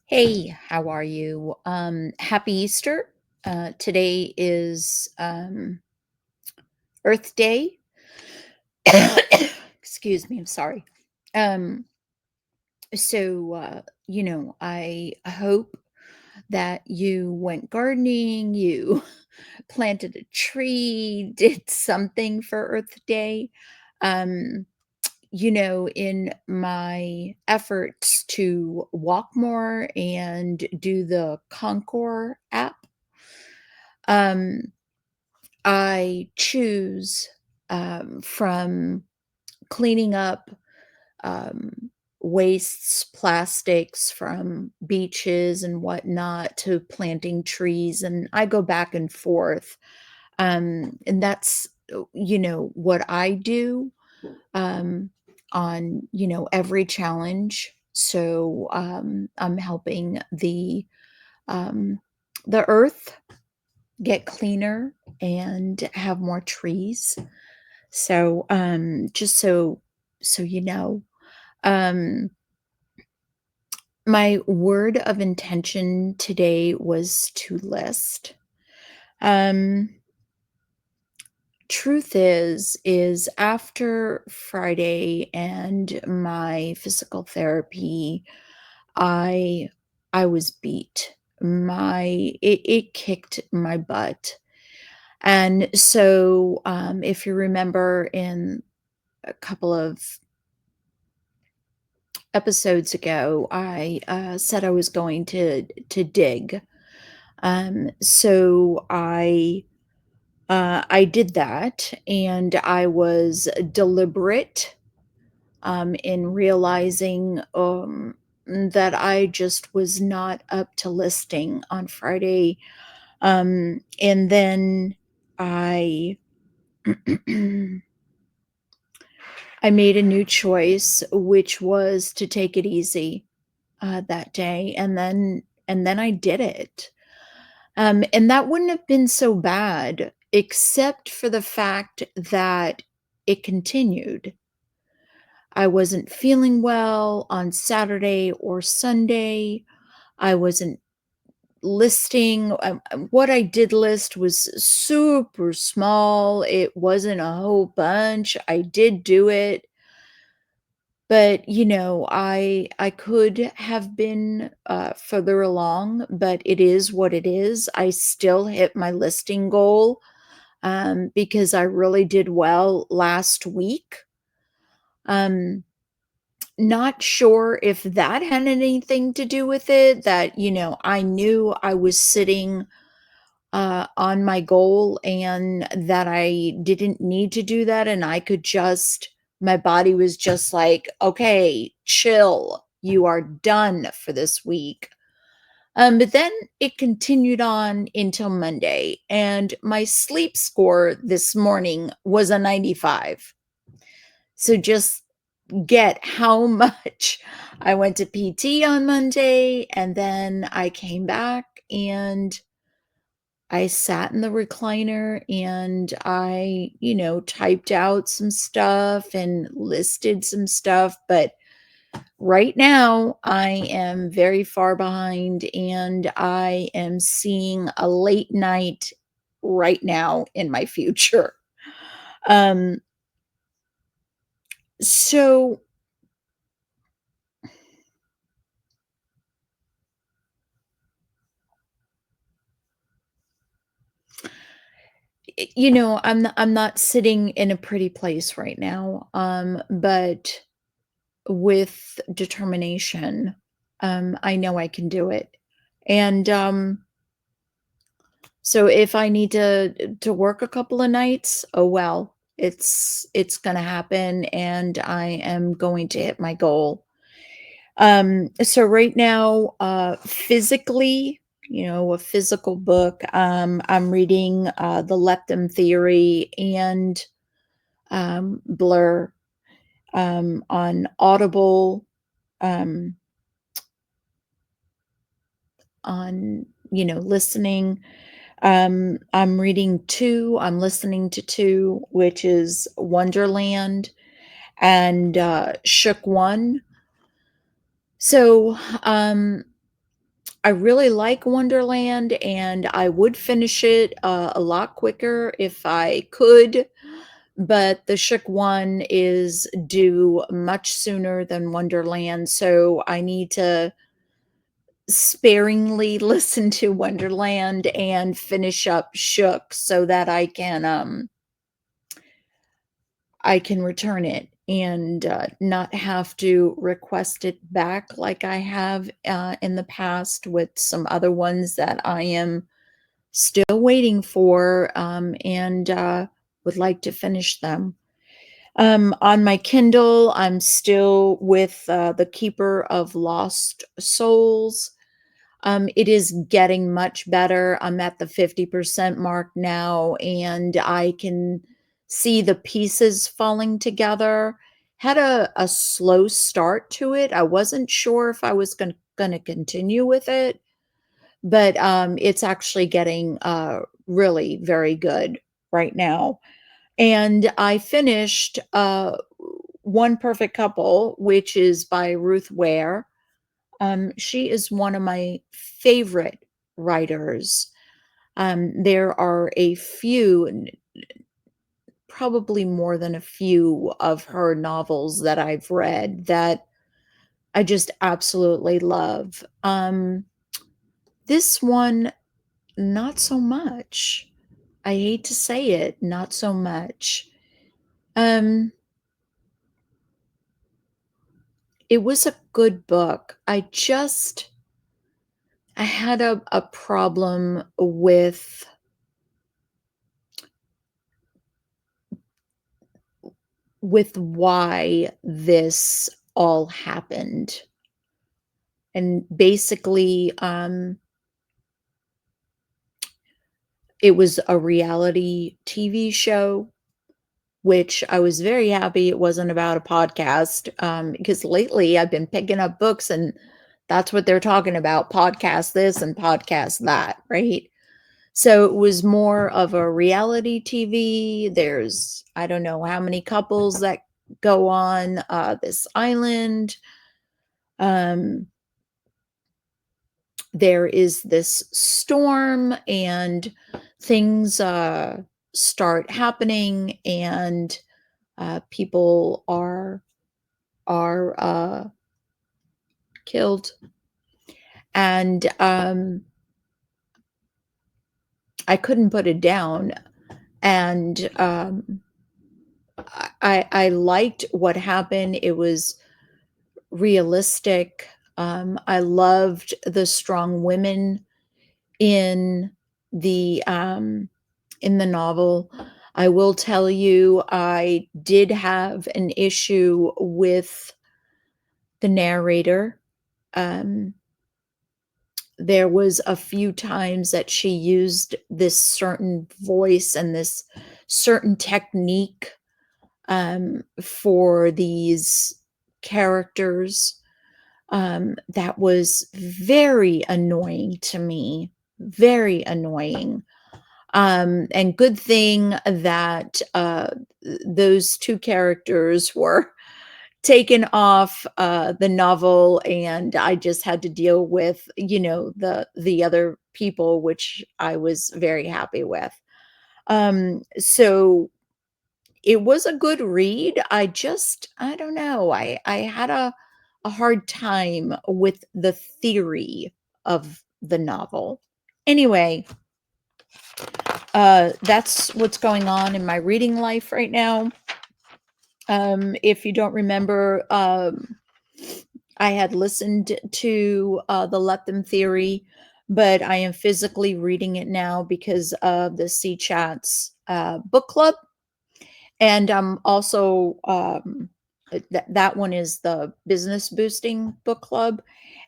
Hey, how are you? Happy Easter. Today is Earth Day. Excuse me, I'm sorry. Um, I hope that you went gardening, you planted a tree, did something for Earth Day. Um, in my efforts to walk more and do the Concord app, um, I choose from cleaning up um, wastes, plastics from beaches and whatnot to planting trees. And I go back and forth. And that's, what I do um, on, every challenge. So I'm helping um, the earth get cleaner and have more trees. So, just so you know, um, my word of intention today was to list. Um, truth is after Friday and my physical therapy, I I was beat. It kicked my butt. And so, if you remember in a couple of episodes ago, I said I was going to dig. So I did that, and I was deliberate in realizing that I just was not up to listing on Friday. And then I I made a new choice, which was to take it easy that day, and then I did it. And that wouldn't have been so bad, except for the fact that it continued. I wasn't feeling well on Saturday or Sunday. I wasn't listing. What I did list was super small. It wasn't a whole bunch. I did do it. But, I could have been, further along, but it is what it is. I still hit my listing goal, because I really did well last week. Um, not sure if that had anything to do with it, that, I knew I was sitting, on my goal and that I didn't need to do that, and I could just my body was just like, "Okay, chill. You are done for this week." But then it continued on until Monday, and my sleep score this morning was a 95. So just get how much I went to PT on Monday, and then I came back and I sat in the recliner and I, typed out some stuff and listed some stuff. But right now, I am very far behind and I am seeing a late night right now in my future. Um, so, I'm not sitting in a pretty place right now. But with determination, I know I can do it. And so if I need to work a couple of nights, oh well, it's gonna happen and I am going to hit my goal. So right now, physically, a physical book, I'm reading the leptin theory and blur on Audible. Um, on, listening. I'm listening to 2, which is Wonderland and Shook One. So, I really like Wonderland, and I would finish it, a lot quicker if I could, but the Shook one is due much sooner than Wonderland, so I need to sparingly listen to Wonderland and finish up Shook so that I can return it and, not have to request it back like I have, in the past with some other ones that I am still waiting for, and, would like to finish them. On my Kindle, I'm still with, The Keeper of Lost Souls. It is getting much better. I'm at the 50% mark now, and I can see the pieces falling together. Had a slow start to it. I wasn't sure if I was gonna continue with it, but, it's actually getting, really very good right now. And I finished, One Perfect Couple, which is by Ruth Ware. She is one of my favorite writers. There are a few, probably more than a few of her novels that I've read that I just absolutely love. This one, not so much. I hate to say it, not so much. Um, it was a good book. I had a problem with why this all happened. And basically, it was a reality TV show, which I was very happy it wasn't about a podcast, because lately I've been picking up books and that's what they're talking about, podcast this and podcast that, right? So it was more of a reality TV. There's, I don't know how many couples that go on this island. Um, there is this storm and things start happening, and people are killed. And I couldn't put it down. And I liked what happened. It was realistic. I loved the strong women in the um, in the novel. I will tell you, I did have an issue with the narrator. Um, there was a few times that she used this certain voice and this certain technique for these characters that was very annoying to me, very annoying. And good thing that those two characters were taken off the novel, and I just had to deal with, the other people, which I was very happy with. So it was a good read. I don't know. I had a hard time with the theory of the novel. Anyway, that's what's going on in my reading life right now. If you don't remember, I had listened to the Let Them theory, but I am physically reading it now because of the C Chats book club. And I'm also, that one is the business boosting book club.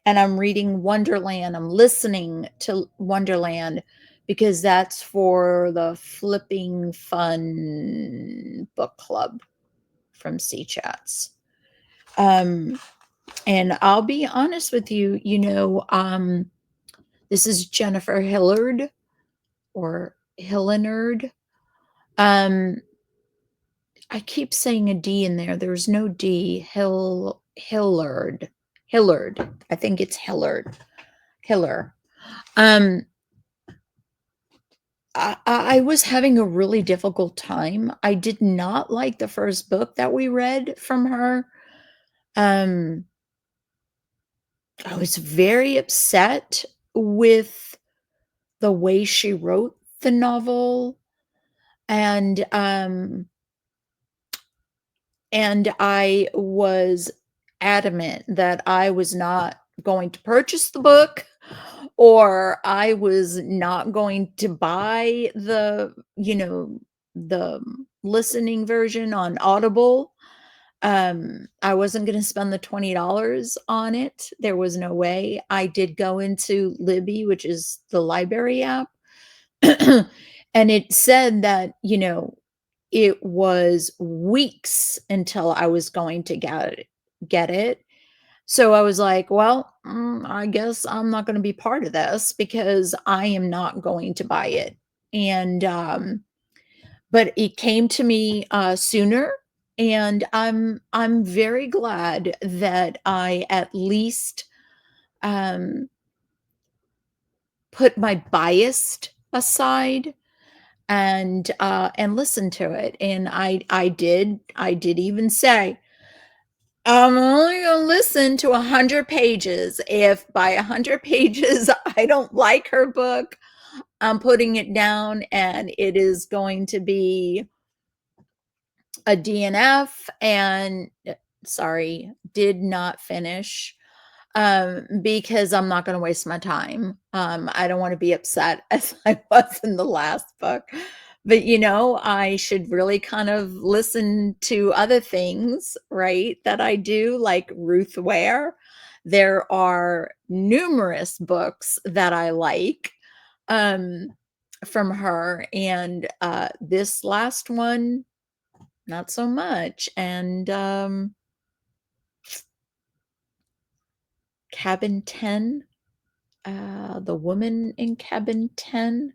And I'm reading Wonderland. I'm listening to Wonderland because that's for the flipping fun book club from C Chats. Um, and I'll be honest with you, this is Jennifer Hillard or Hillinard. Um, I keep saying a D in there. There's no D. Hillard. Hillard. I think it's Hillard. Hiller. Um, I was having a really difficult time. I did not like the first book that we read from her. Um, I was very upset with the way she wrote the novel, and, um and I was adamant that I was not going to purchase the book, or I was not going to buy the listening version on Audible. I wasn't gonna spend the $20 on it. There was no way. I did go into Libby, which is the library app, and it said that, it was weeks until I was going to get it. So I was like, "Well, I guess I'm not gonna be part of this because I am not going to buy it." And, but it came to me, sooner, and I'm very glad that I at least, um, put my bias aside and listen to it, and I did even say, "I'm only gonna listen to 100 pages. If by 100 pages I don't like her book, I'm putting it down, and it is going to be a DNF," and sorry, did not finish, because I'm not gonna waste my time. I don't wanna be upset as I was in the last book. But, I should really kind of listen to other things, right, that I do, like Ruth Ware. There are numerous books that I like, um, from her, and, this last one, not so much, and, Cabin 10, The Woman in Cabin 10.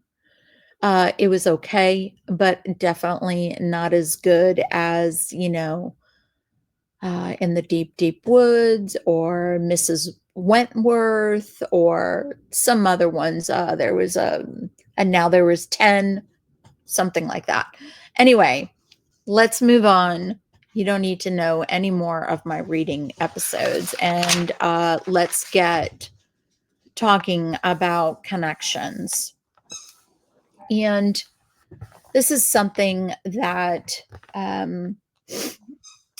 It was okay, but definitely not as good as, In the Deep, Deep Woods or Mrs. Wentworth or some other ones. There was and now there was 10, something like that. Anyway, let's move on. You don't need to know any more of my reading episodes. And let's get talking about connections. And this is something that um,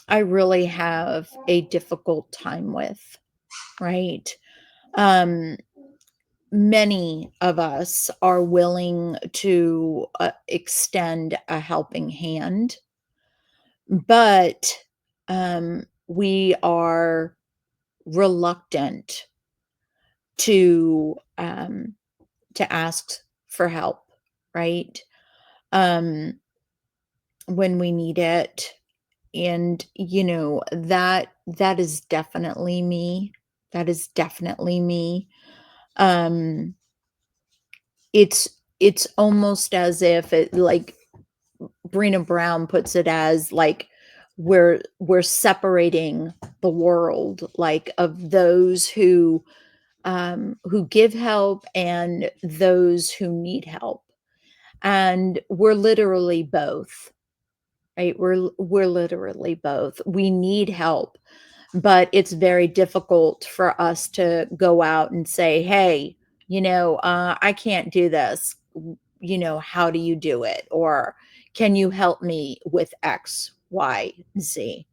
I really have a difficult time with, right? Um, Many of us are willing to extend a helping hand, but we are reluctant to ask for help, right? Um, when we need it. And, that is definitely me. That is definitely me. Um, it's almost as if it like Brina Brown puts it as like we're separating the world, like of those who give help and those who need help. And we're literally both, right? We're literally both. We need help, but it's very difficult for us to go out and say, "Hey, I can't do this. How do you do it?" Or, "Can you help me with X, Y, Z?"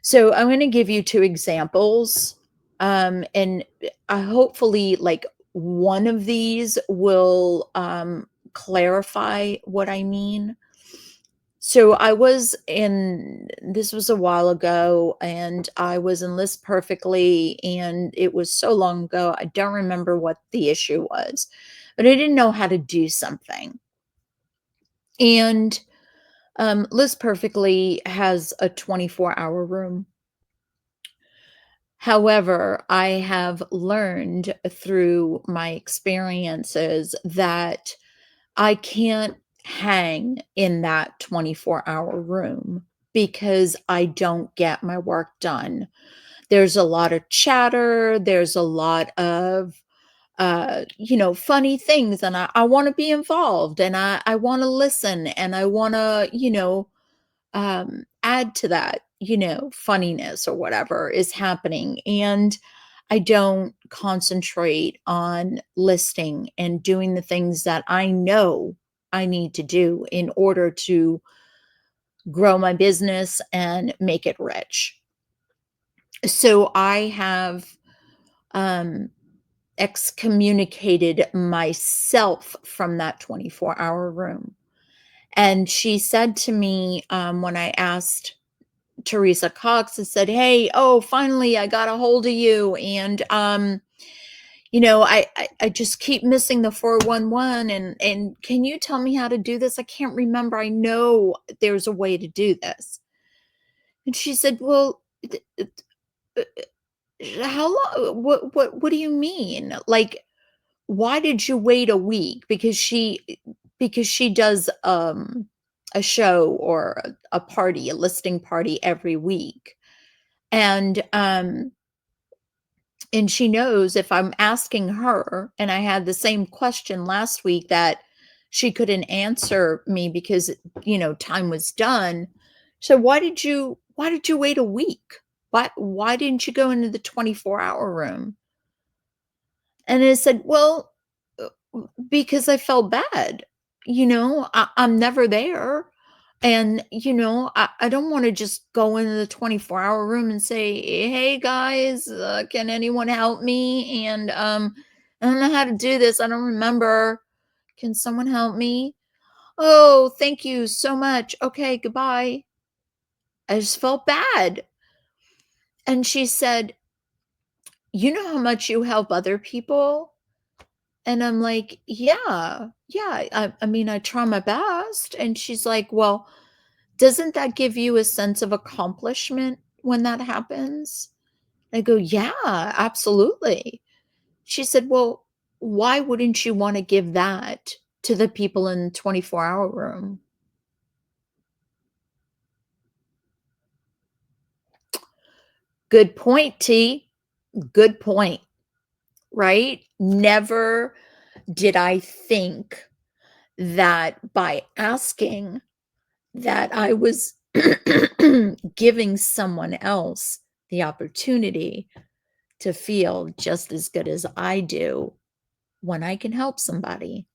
So I'm going to give you two examples, and hopefully, like one of these will clarify what I mean. So I was in this was a while ago, and I was in List Perfectly, and it was so long ago, I don't remember what the issue was, but I didn't know how to do something. And List Perfectly has a 24-hour room. However, I have learned through my experiences that I can't hang in that 24-hour room because I don't get my work done. There's a lot of chatter, there's a lot of funny things, and I want to be involved, and I want to listen, and I want to, add to that, funniness or whatever is happening. And I don't concentrate on listing and doing the things that I know I need to do in order to grow my business and make it rich. So I have um, excommunicated myself from that 24-hour room. And she said to me, when I asked Teresa Cox, and said, "Hey, oh, finally I got a hold of you. And I just keep missing the 411, and can you tell me how to do this? I can't remember. I know there's a way to do this." And she said, "Well, uh, how long, what do you mean? Like, why did you wait a week?" Because she does a show or a party, a listing party every week. And she knows if I'm asking her, and I had the same question last week that she couldn't answer me because, time was done. So why did you wait a week? Why didn't you go into the 24-hour room? And I said, "Well, uh, because I felt bad. I'm never there. And, I don't want to just go into the 24-hour room and say, 'Hey guys, can anyone help me?' And I don't know how to do this. I don't remember. Can someone help me? Oh, thank you so much. Okay, goodbye." I just felt bad. And she said, "You know how much you help other people?" And I'm like, "Yeah, yeah. I mean, I try my best." And she's like, "Well, doesn't that give you a sense of accomplishment when that happens?" I go, "Yeah, absolutely." She said, "Well, why wouldn't you wanna give that to the people in the 24-hour room?" Good point, T. Good point, right? Never did I think that by asking that I was giving someone else the opportunity to feel just as good as I do when I can help somebody,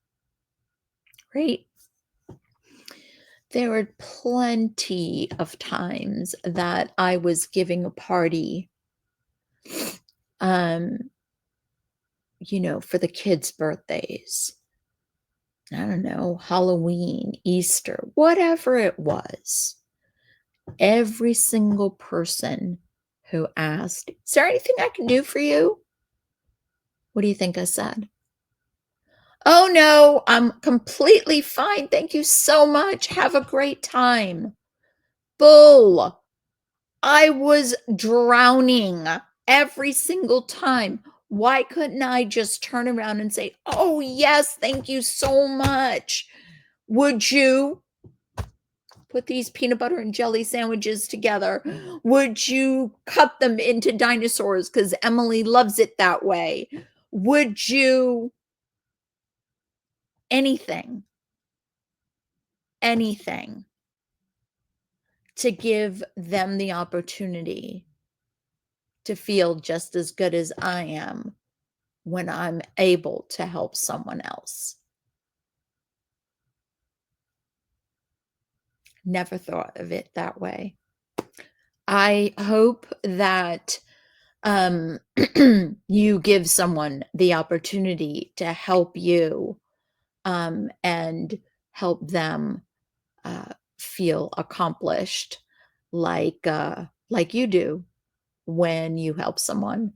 right? There were plenty of times that I was giving a party, um, for the kids' birthdays. I don't know, Halloween, Easter, whatever it was. Every single person who asked, "Is there anything I can do for you?" What do you think I said? "Oh, no, I'm completely fine. Thank you so much. Have a great time." Bull. I was drowning every single time. Why couldn't I just turn around and say, "Oh, yes, thank you so much. Would you put these peanut butter and jelly sandwiches together? Would you cut them into dinosaurs because Emily loves it that way? Would you" anything, anything to give them the opportunity to feel just as good as I am when I'm able to help someone else. Never thought of it that way. I hope that um, you give someone the opportunity to help you, and help them feel accomplished like you do when you help someone.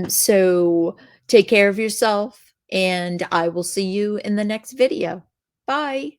So take care of yourself, and I will see you in the next video. Bye.